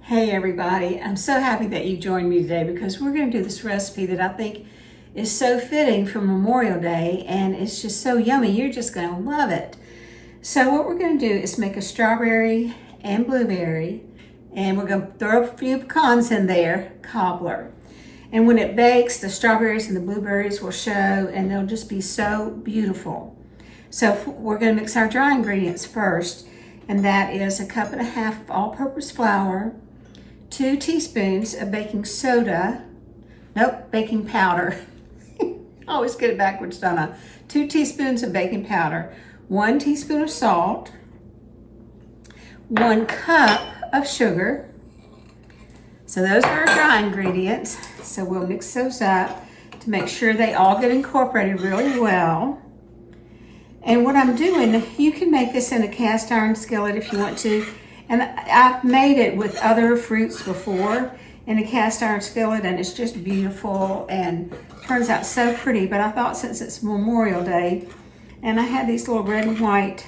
Hey everybody, I'm so happy that you joined me today because we're going to do this recipe that I think is so fitting for Memorial Day, and it's just so yummy. You're just going to love it. So what we're going to do is make a strawberry and blueberry, and we're going to throw a few pecans in there, cobbler. And when it bakes, the strawberries and the blueberries will show, and they'll just be so beautiful. So we're going to mix our dry ingredients first, and that is 1.5 cups of all-purpose flour, 2 teaspoons of baking powder. I always get it backwards, don't I? 2 teaspoons of baking powder, 1 teaspoon of salt, 1 cup of sugar. So those are our dry ingredients. So we'll mix those up to make sure they all get incorporated really well. And what I'm doing, you can make this in a cast iron skillet if you want to. And I've made it with other fruits before in a cast iron skillet, and it's just beautiful and turns out so pretty. But I thought since it's Memorial Day and I had these little red and white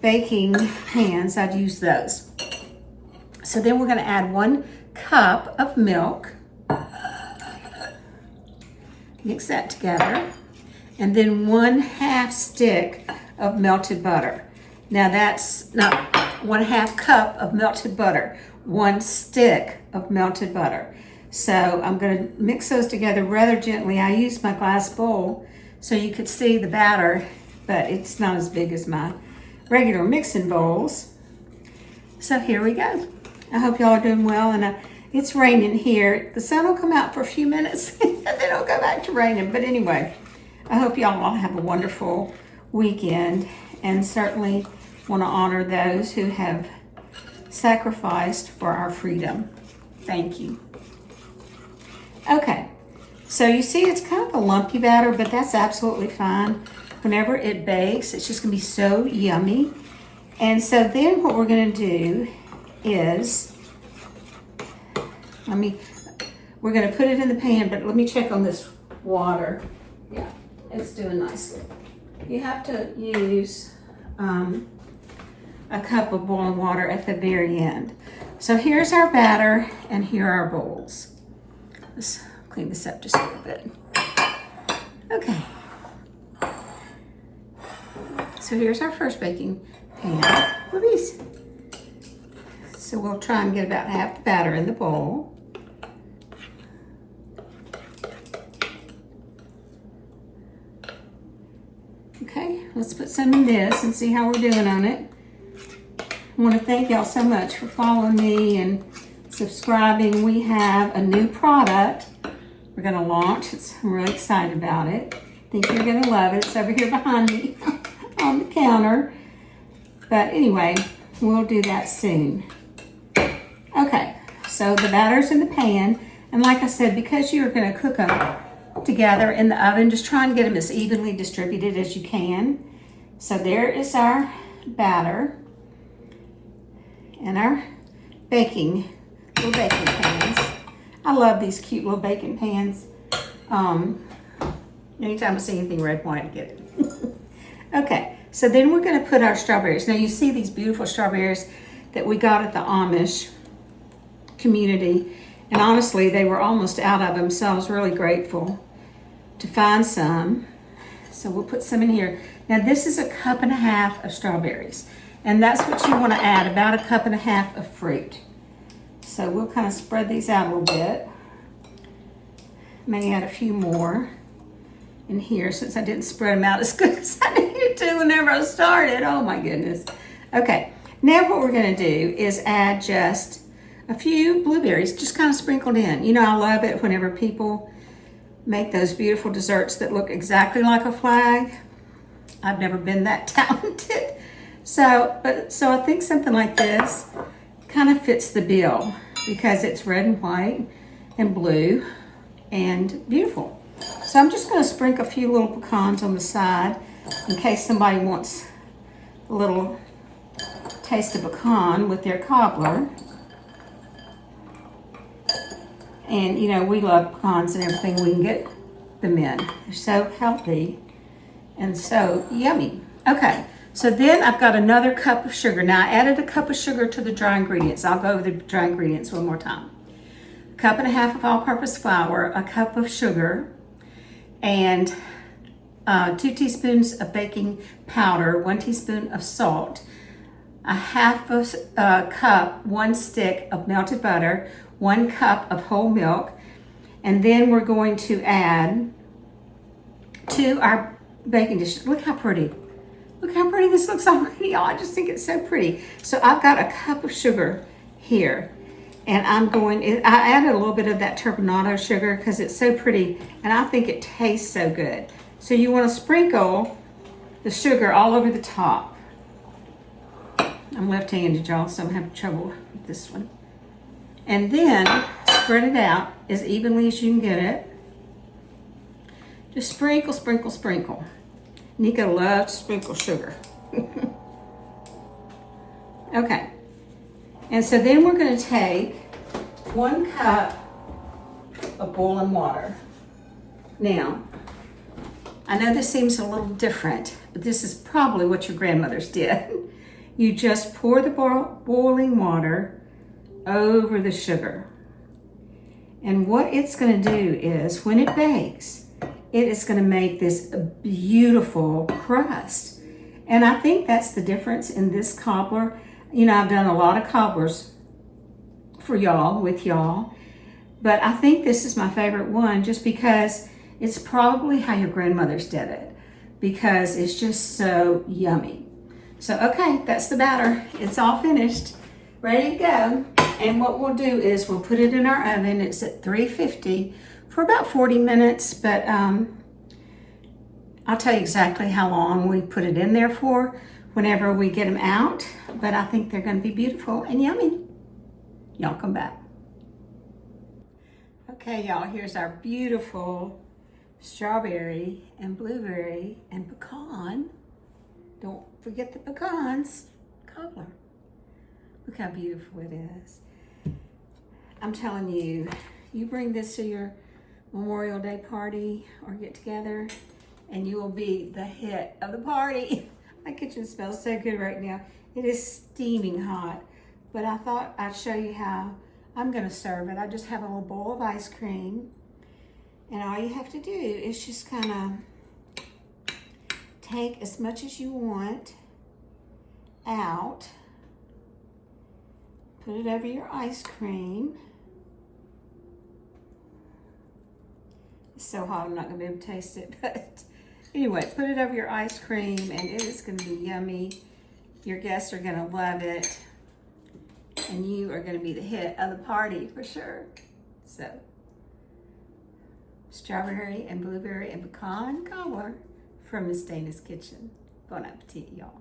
baking pans, I'd use those. So then we're going to add 1 cup of milk. Mix that together. And then 1/2 stick of melted butter. Now that's not 1/2 cup of melted butter, 1 stick of melted butter. So I'm going to mix those together rather gently. I used my glass bowl so you could see the batter, but it's not as big as my regular mixing bowls. So here we go. I hope y'all are doing well, and it's raining here. The sun will come out for a few minutes and then it'll go back to raining. But anyway, I hope y'all all have a wonderful weekend, and certainly want to honor those who have sacrificed for our freedom. Thank you. Okay, so you see it's kind of a lumpy batter, but that's absolutely fine. Whenever it bakes, it's just going to be so yummy. And so then what we're going to do is, we're going to put it in the pan, but let me check on this water. Yeah, it's doing nicely. You have to use a cup of boiling water at the very end. So here's our batter, and here are our bowls. Let's clean this up just a little bit. Okay. So here's our first baking pan. Whoopies. So we'll try and get about half the batter in the bowl. Okay, let's put some in this and see how we're doing on it. I want to thank y'all so much for following me and subscribing. We have a new product we're going to launch. I'm really excited about it. I think you're going to love it. It's over here behind me on the counter. But anyway, we'll do that soon. Okay, so the batter's in the pan. And like I said, because you're going to cook them together in the oven, just try and get them as evenly distributed as you can. So there is our batter and our little baking pans. I love these cute little baking pans. Anytime I see anything red, I get it. Okay, so then we're going to put our strawberries. Now you see these beautiful strawberries that we got at the Amish community, and honestly they were almost out of them, so I was really grateful to find some. So we'll put some in here. Now this is 1.5 cups of strawberries, and that's what you want to add, about 1.5 cups of fruit. So we'll kind of spread these out a little bit. May add a few more in here since I didn't spread them out as good as I needed to whenever I started. Oh my goodness. Okay, now what we're going to do is add just a few blueberries, just kind of sprinkled in. You know, I love it whenever people make those beautiful desserts that look exactly like a flag. I've never been that talented. So I think something like this kind of fits the bill because it's red and white and blue and beautiful. So I'm just going to sprinkle a few little pecans on the side in case somebody wants a little taste of pecan with their cobbler. And you know, we love pecans and everything we can get them in. They're so healthy and so yummy. Okay, So then I've got another cup of sugar. Now I added a cup of sugar to the dry ingredients. I'll go over the dry ingredients one more time. A cup and a half of all-purpose flour, a cup of sugar, and 2 teaspoons of baking powder, 1 teaspoon of salt, a half of cup, 1 stick of melted butter, 1 cup of whole milk, and then we're going to add to our baking dish. Look how pretty. Look how pretty this looks already, y'all. I just think it's so pretty. So I've got a cup of sugar here, and I added a little bit of that turbinado sugar because it's so pretty, and I think it tastes so good. So you want to sprinkle the sugar all over the top. I'm left-handed, y'all, so I'm having trouble with this one. And then spread it out as evenly as you can get it. Just sprinkle, sprinkle, sprinkle. Nico loves to sprinkle sugar. Okay. And so then we're going to take 1 cup of boiling water. Now, I know this seems a little different, but this is probably what your grandmothers did. You just pour the boiling water over the sugar. And what it's going to do is, when it bakes, it is going to make this beautiful crust. And I think that's the difference in this cobbler. You know, I've done a lot of cobblers for y'all, with y'all, but I think this is my favorite one just because it's probably how your grandmothers did it, because it's just so yummy. So, okay, that's the batter. It's all finished, ready to go. And what we'll do is we'll put it in our oven. It's at 350 for about 40 minutes, but I'll tell you exactly how long we put it in there for whenever we get them out. But I think they're going to be beautiful and yummy. Y'all come back. Okay, y'all, here's our beautiful strawberry and blueberry and pecan. Don't forget the pecans. Cobbler. Look how beautiful it is. I'm telling you, you bring this to your Memorial Day party or get together and you will be the hit of the party. My kitchen smells so good right now. It is steaming hot, but I thought I'd show you how I'm gonna serve it. I just have a little bowl of ice cream, and all you have to do is just kind of take as much as you want out, put it over your ice cream. It's so hot I'm not gonna be able to taste it, but anyway, put it over your ice cream and it is gonna be yummy. Your guests are gonna love it and you are gonna be the hit of the party for sure. So, strawberry and blueberry and pecan cobbler from Miss Dana's Kitchen. Bon appetit, y'all.